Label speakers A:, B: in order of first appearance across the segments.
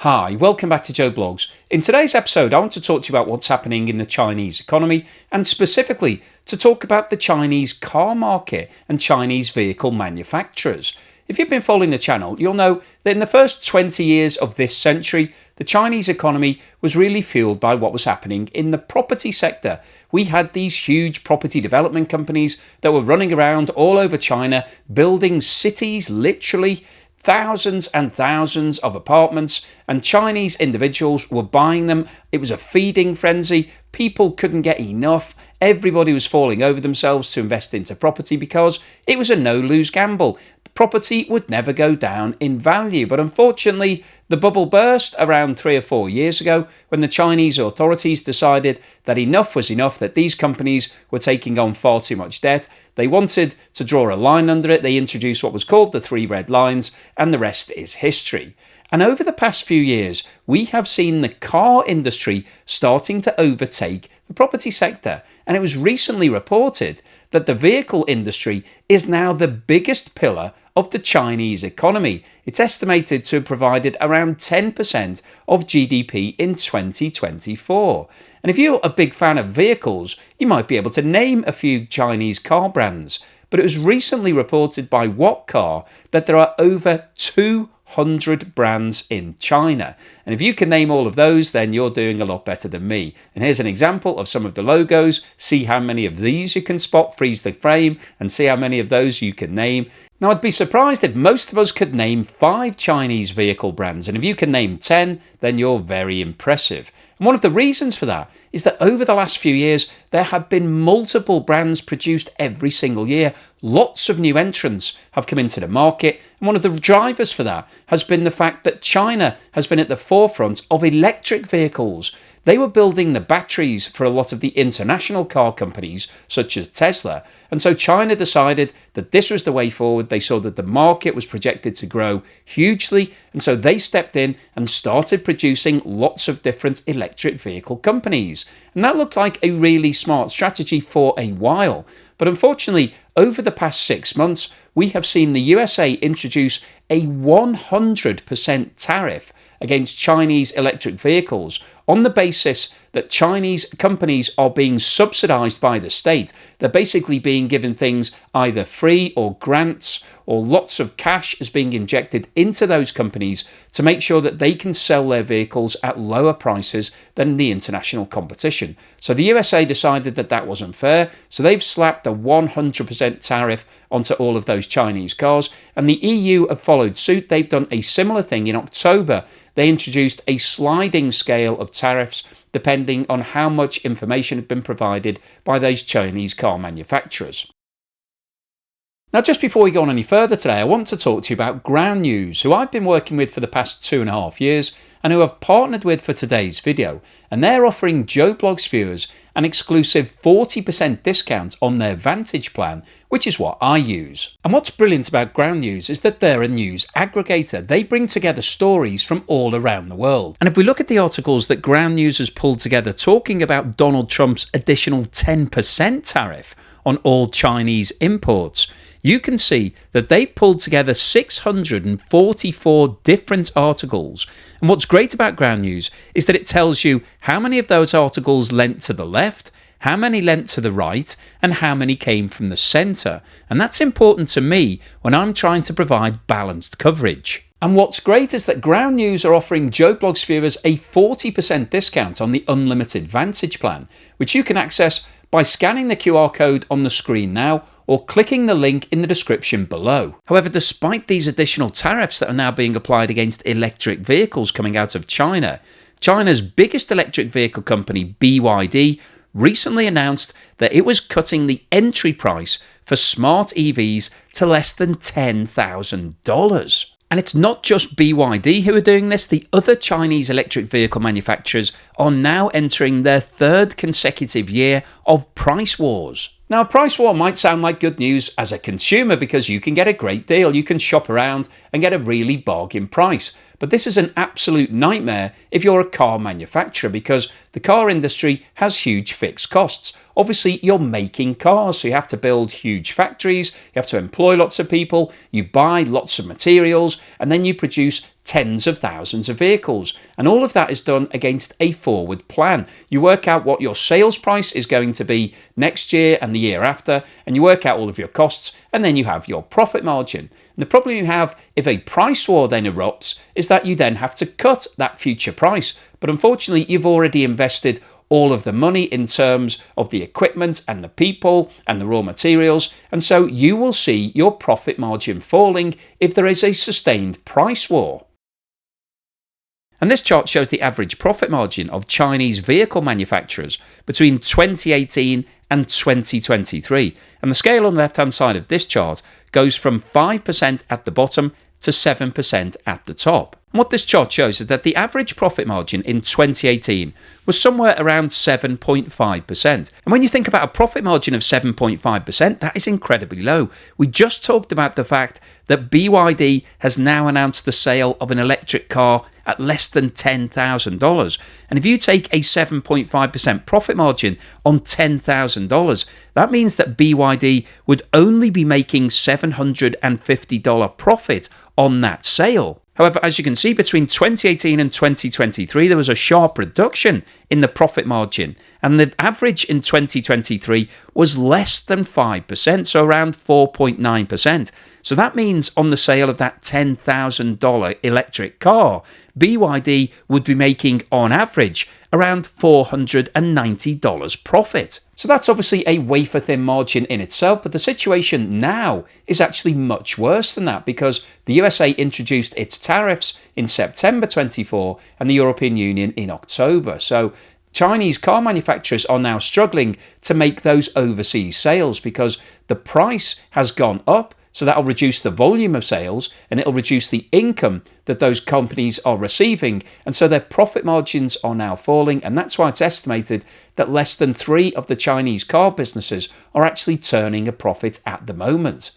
A: Hi, welcome back to Joe Blogs. In today's episode, I want to talk to you about what's happening in the Chinese economy and specifically to talk about the Chinese car market and Chinese vehicle manufacturers. If you've been following the channel, you'll know that in the first 20 years of this century, the Chinese economy was really fueled by what was happening in the property sector. We had these huge property development companies that were running around all over China, building cities, literally thousands and thousands of apartments, and Chinese individuals were buying them. It was a feeding frenzy. People couldn't get enough. Everybody was falling over themselves to invest into property because it was a no-lose gamble. Property would never go down in value. But unfortunately, the bubble burst around 3 or 4 years ago when the Chinese authorities decided that enough was enough, that these companies were taking on far too much debt. They wanted to draw a line under it. They introduced what was called the 3 red lines, and the rest is history. And over the past few years, we have seen the car industry starting to overtake the property sector. And it was recently reported that the vehicle industry is now the biggest pillar of the Chinese economy. It's estimated to have provided around 10% of GDP in 2024. And if you're a big fan of vehicles, you might be able to name a few Chinese car brands. But it was recently reported by What Car that there are over 200 brands in China. And if you can name all of those, then you're doing a lot better than me. And here's an example of some of the logos. See how many of these you can spot, freeze the frame, and see how many of those you can name. Now, I'd be surprised if most of us could name 5 Chinese vehicle brands, and if you can name 10, then you're very impressive. And one of the reasons for that is that over the last few years, there have been multiple brands produced every single year. Lots of new entrants have come into the market, and one of the drivers for that has been the fact that China has been at the forefront of electric vehicles. They were building the batteries for a lot of the international car companies, such as Tesla. And so China decided that this was the way forward. They saw that the market was projected to grow hugely. And so they stepped in and started producing lots of different electric vehicle companies. And that looked like a really smart strategy for a while. But unfortunately, over the past 6 months, we have seen the USA introduce a 100% tariff against Chinese electric vehicles on the basis that Chinese companies are being subsidized by the state. They're basically being given things either free or grants, or lots of cash is being injected into those companies to make sure that they can sell their vehicles at lower prices than the international competition. So the USA decided that that wasn't fair, so they've slapped a 100% tariff onto all of those Chinese cars, and the EU have followed suit. They've done a similar thing in October. They introduced a sliding scale of tariffs depending on how much information had been provided by those Chinese car manufacturers. Now, just before we go on any further today, I want to talk to you about Ground News, who I've been working with for the past 2.5 years and who I've partnered with for today's video. And they're offering Joe Blogs viewers an exclusive 40% discount on their Vantage plan, which is what I use. And what's brilliant about Ground News is that they're a news aggregator. They bring together stories from all around the world. And if we look at the articles that Ground News has pulled together talking about Donald Trump's additional 10% tariff on all Chinese imports, you can see that they've pulled together 644 different articles. And what's great about Ground News is that it tells you how many of those articles lent to the left, how many lent to the right, and how many came from the centre. And that's important to me when I'm trying to provide balanced coverage. And what's great is that Ground News are offering Joe Blogs viewers a 40% discount on the unlimited Vantage plan, which you can access by scanning the QR code on the screen now or clicking the link in the description below. However, despite these additional tariffs that are now being applied against electric vehicles coming out of China, China's biggest electric vehicle company, BYD, recently announced that it was cutting the entry price for smart EVs to less than $10,000. And it's not just BYD who are doing this. The other Chinese electric vehicle manufacturers are now entering their 3rd consecutive year of price wars. Now, a price war might sound like good news as a consumer because you can get a great deal. You can shop around and get a really bargain price. But this is an absolute nightmare if you're a car manufacturer, because the car industry has huge fixed costs. Obviously, you're making cars, so you have to build huge factories, you have to employ lots of people, you buy lots of materials, and then you produce tens of thousands of vehicles. And all of that is done against a forward plan. You work out what your sales price is going to be next year and the year after, and you work out all of your costs, and then you have your profit margin. And the problem you have if a price war then erupts is that you then have to cut that future price. But unfortunately, you've already invested all of the money in terms of the equipment and the people and the raw materials, and so you will see your profit margin falling if there is a sustained price war. And this chart shows the average profit margin of Chinese vehicle manufacturers between 2018 and 2023. And the scale on the left-hand side of this chart goes from 5% at the bottom to 7% at the top. And what this chart shows is that the average profit margin in 2018 was somewhere around 7.5%. And when you think about a profit margin of 7.5%, that is incredibly low. We just talked about the fact that BYD has now announced the sale of an electric car at less than $10,000. And if you take a 7.5% profit margin on $10,000, that means that BYD would only be making $750 profit on that sale. However, as you can see, between 2018 and 2023, there was a sharp reduction in the profit margin, and the average in 2023 was less than 5%, so around 4.9%. So that means on the sale of that $10,000 electric car, BYD would be making, on average, around $490 profit. So that's obviously a wafer-thin margin in itself, but the situation now is actually much worse than that, because the USA introduced its tariffs in September 24 and the European Union in October. So Chinese car manufacturers are now struggling to make those overseas sales because the price has gone up. So that'll reduce the volume of sales and it'll reduce the income that those companies are receiving. And so their profit margins are now falling. And that's why it's estimated that less than 3 of the Chinese car businesses are actually turning a profit at the moment.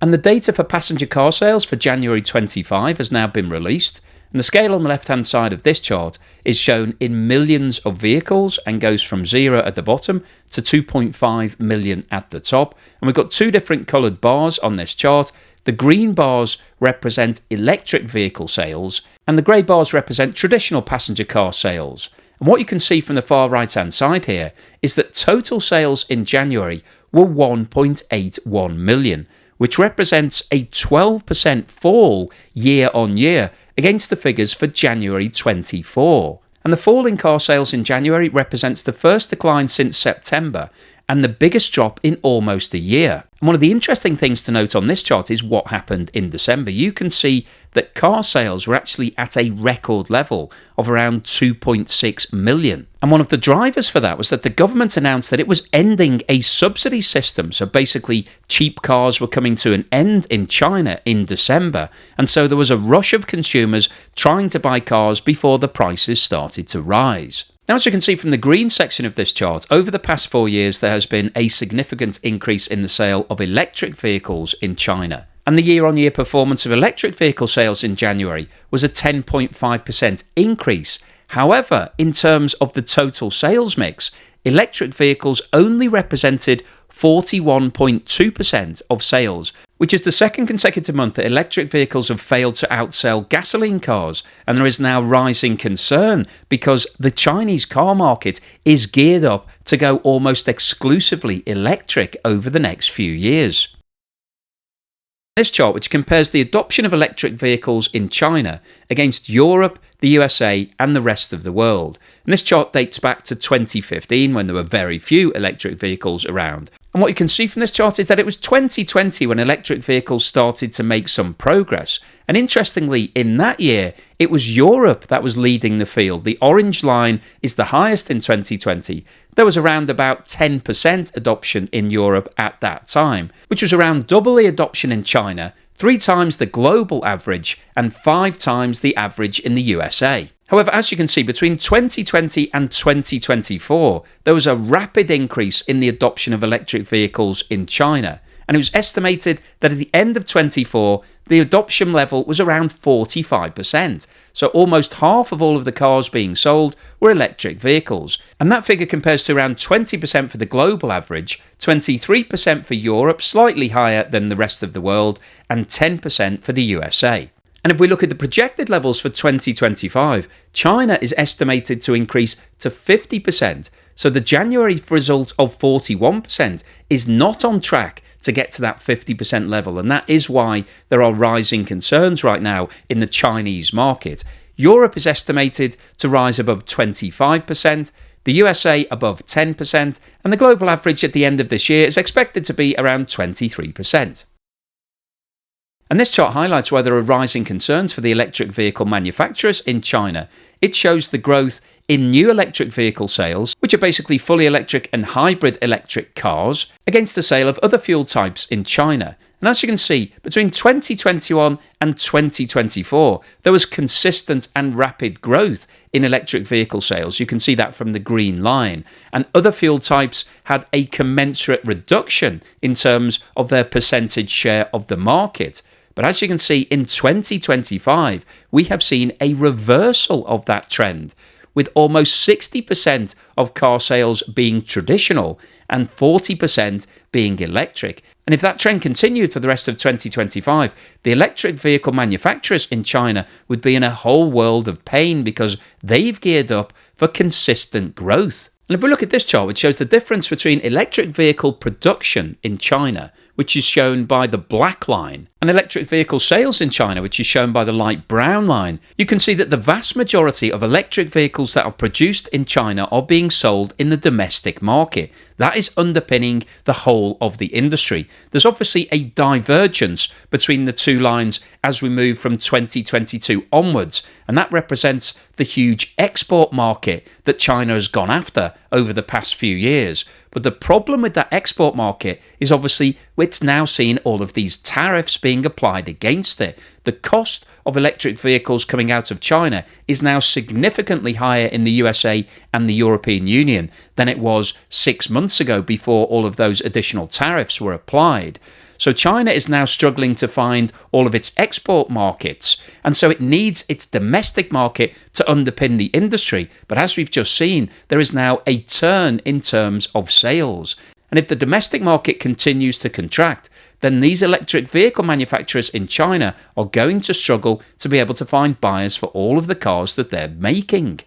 A: And the data for passenger car sales for January 25 has now been released. And the scale on the left-hand side of this chart is shown in millions of vehicles and goes from 0 at the bottom to 2.5 million at the top. And we've got 2 different coloured bars on this chart. The green bars represent electric vehicle sales and the grey bars represent traditional passenger car sales. And what you can see from the far right-hand side here is that total sales in January were 1.81 million, which represents a 12% fall year on year against the figures for January 24. And the fall in car sales in January represents the first decline since September and the biggest drop in almost a year. And one of the interesting things to note on this chart is what happened in December. You can see that car sales were actually at a record level of around 2.6 million. And one of the drivers for that was that the government announced that it was ending a subsidy system. So basically, cheap cars were coming to an end in China in December. And so there was a rush of consumers trying to buy cars before the prices started to rise. Now, as you can see from the green section of this chart, over the past 4 years, there has been a significant increase in the sale of electric vehicles in China. And the year-on-year performance of electric vehicle sales in January was a 10.5% increase. However, in terms of the total sales mix, electric vehicles only represented 41.2% of sales, which is the second consecutive month that electric vehicles have failed to outsell gasoline cars. And there is now rising concern because the Chinese car market is geared up to go almost exclusively electric over the next few years. This chart, which compares the adoption of electric vehicles in China against Europe, the USA and the rest of the world. And this chart dates back to 2015 when there were very few electric vehicles around. And what you can see from this chart is that it was 2020 when electric vehicles started to make some progress. And interestingly, in that year, it was Europe that was leading the field. The orange line is the highest in 2020. There was around about 10% adoption in Europe at that time, which was around double the adoption in China, 3 times the global average, and 5 times the average in the USA. However, as you can see, between 2020 and 2024, there was a rapid increase in the adoption of electric vehicles in China. and it was estimated that at the end of 24, the adoption level was around 45%. So almost half of all of the cars being sold were electric vehicles. And that figure compares to around 20% for the global average, 23% for Europe, slightly higher than the rest of the world, and 10% for the USA. And if we look at the projected levels for 2025, China is estimated to increase to 50%. So the January result of 41% is not on track to get to that 50% level, and that is why there are rising concerns right now in the Chinese market. Europe is estimated to rise above 25%, the USA above 10%, and the global average at the end of this year is expected to be around 23%. And this chart highlights why there are rising concerns for the electric vehicle manufacturers in China. It shows the growth in new electric vehicle sales, which are basically fully electric and hybrid electric cars, against the sale of other fuel types in China. And as you can see, between 2021 and 2024, there was consistent and rapid growth in electric vehicle sales. You can see that from the green line. And other fuel types had a commensurate reduction in terms of their percentage share of the market. But as you can see, in 2025, we have seen a reversal of that trend, with almost 60% of car sales being traditional and 40% being electric. And if that trend continued for the rest of 2025, the electric vehicle manufacturers in China would be in a whole world of pain because they've geared up for consistent growth. And if we look at this chart, which shows the difference between electric vehicle production in China, which is shown by the black line, and electric vehicle sales in China, which is shown by the light brown line, you can see that the vast majority of electric vehicles that are produced in China are being sold in the domestic market. That is underpinning the whole of the industry. There's obviously a divergence between the two lines as we move from 2022 onwards, and that represents the huge export market that China has gone after over the past few years. But the problem with that export market is obviously it's now seen all of these tariffs being applied against it. The cost of electric vehicles coming out of China is now significantly higher in the USA and the European Union than it was 6 months ago before all of those additional tariffs were applied. So China is now struggling to find all of its export markets, and so it needs its domestic market to underpin the industry. But as we've just seen, there is now a turn in terms of sales. And if the domestic market continues to contract, then these electric vehicle manufacturers in China are going to struggle to be able to find buyers for all of the cars that they're making.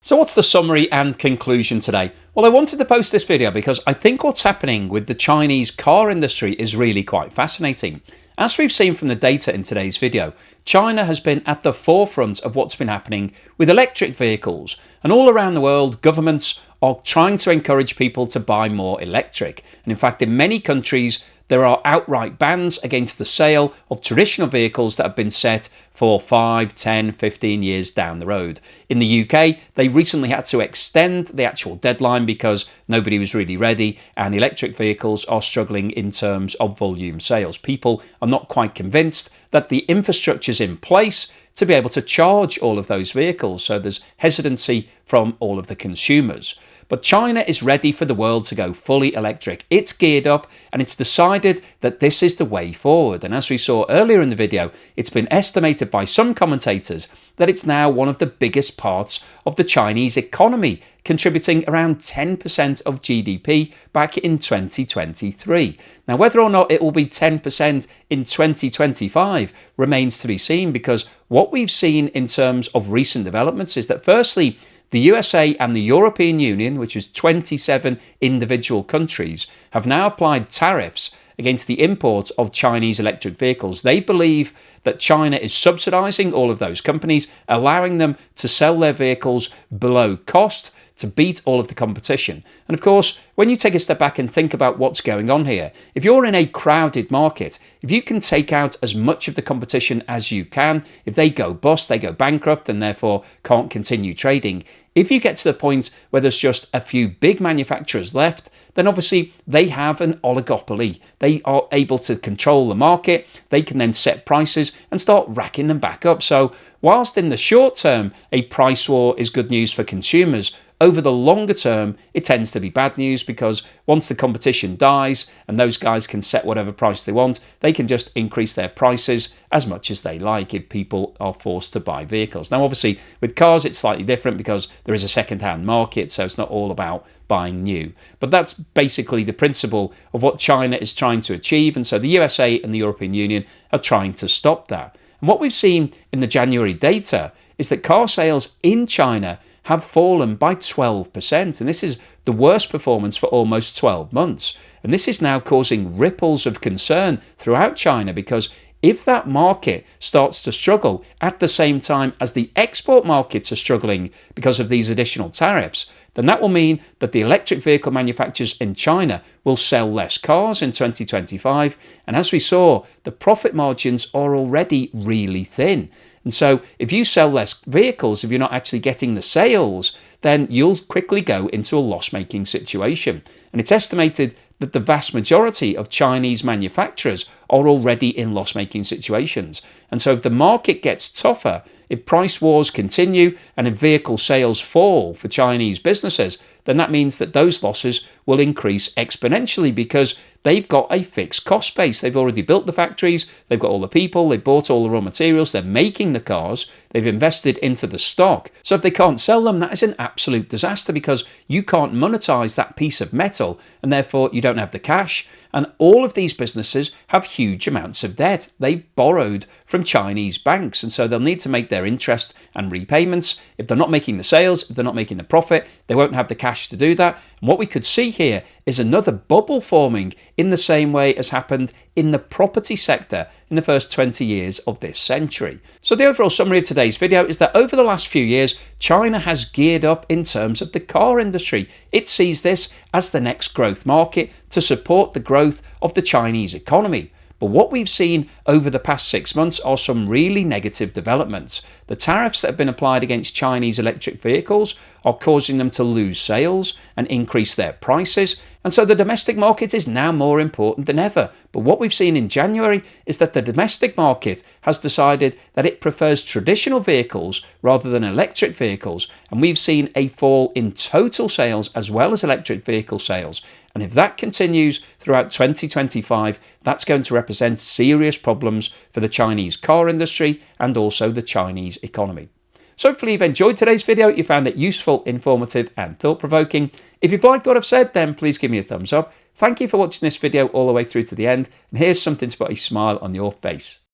A: So what's the summary and conclusion today? Well, I wanted to post this video because I think what's happening with the Chinese car industry is really quite fascinating. As we've seen from the data in today's video, China has been at the forefront of what's been happening with electric vehicles, and all around the world, governments are trying to encourage people to buy more electric. And in fact, in many countries, there are outright bans against the sale of traditional vehicles that have been set for 5, 10, 15 years down the road. In the UK, they recently had to extend the actual deadline because nobody was really ready, and electric vehicles are struggling in terms of volume sales. People are not quite convinced that the infrastructure's in place to be able to charge all of those vehicles, so there's hesitancy from all of the consumers. But China is ready for the world to go fully electric. It's geared up and it's decided that this is the way forward. And as we saw earlier in the video, it's been estimated by some commentators that it's now one of the biggest parts of the Chinese economy, contributing around 10% of GDP back in 2023. Now, whether or not it will be 10% in 2025 remains to be seen, because what we've seen in terms of recent developments is that firstly, the USA and the European Union, which is 27 individual countries, have now applied tariffs against the import of Chinese electric vehicles. They believe that China is subsidizing all of those companies, allowing them to sell their vehicles below cost to beat all of the competition. And of course, when you take a step back and think about what's going on here, if you're in a crowded market, if you can take out as much of the competition as you can, if they go bust, they go bankrupt and therefore can't continue trading, if you get to the point where there's just a few big manufacturers left, then obviously they have an oligopoly. They are able to control the market. They can then set prices and start racking them back up. So whilst in the short term, a price war is good news for consumers, over the longer term, it tends to be bad news, because once the competition dies and those guys can set whatever price they want, they can just increase their prices as much as they like if people are forced to buy vehicles. Now, obviously, with cars, it's slightly different because there is a second-hand market, so it's not all about buying new. But that's basically the principle of what China is trying to achieve, and so the USA and the European Union are trying to stop that. And what we've seen in the January data is that car sales in China have fallen by 12%, and this is the worst performance for almost 12 months. And this is now causing ripples of concern throughout China, because if that market starts to struggle at the same time as the export markets are struggling because of these additional tariffs, then that will mean that the electric vehicle manufacturers in China will sell less cars in 2025. And as we saw, the profit margins are already really thin. And so if you sell less vehicles, if you're not actually getting the sales, then you'll quickly go into a loss-making situation. And it's estimated that the vast majority of Chinese manufacturers are already in loss-making situations. And so if the market gets tougher, if price wars continue, and if vehicle sales fall for Chinese businesses, then that means that those losses will increase exponentially, because they've got a fixed cost base. They've already built the factories, they've got all the people, they've bought all the raw materials, they're making the cars, they've invested into the stock. So if they can't sell them, that is an absolute disaster, because you can't monetize that piece of metal, and therefore you don't have the cash. And all of these businesses have huge amounts of debt. They borrowed from Chinese banks, and so they'll need to make their interest and repayments. If they're not making the sales, if they're not making the profit, they won't have the cash to do that. And what we could see here is another bubble forming, in the same way as happened in the property sector in the first 20 years of this century. So the overall summary of today's video is that over the last few years, China has geared up in terms of the car industry. It sees this as the next growth market to support the growth of the Chinese economy. But what we've seen over the past 6 months are some really negative developments. The tariffs that have been applied against Chinese electric vehicles are causing them to lose sales and increase their prices. And so the domestic market is now more important than ever. But what we've seen in January is that the domestic market has decided that it prefers traditional vehicles rather than electric vehicles. And we've seen a fall in total sales as well as electric vehicle sales. And if that continues throughout 2025, that's going to represent serious problems for the Chinese car industry and also the Chinese economy. So hopefully you've enjoyed today's video, you found it useful, informative and thought-provoking. If you've liked what I've said, then please give me a thumbs up. Thank you for watching this video all the way through to the end, and here's something to put a smile on your face.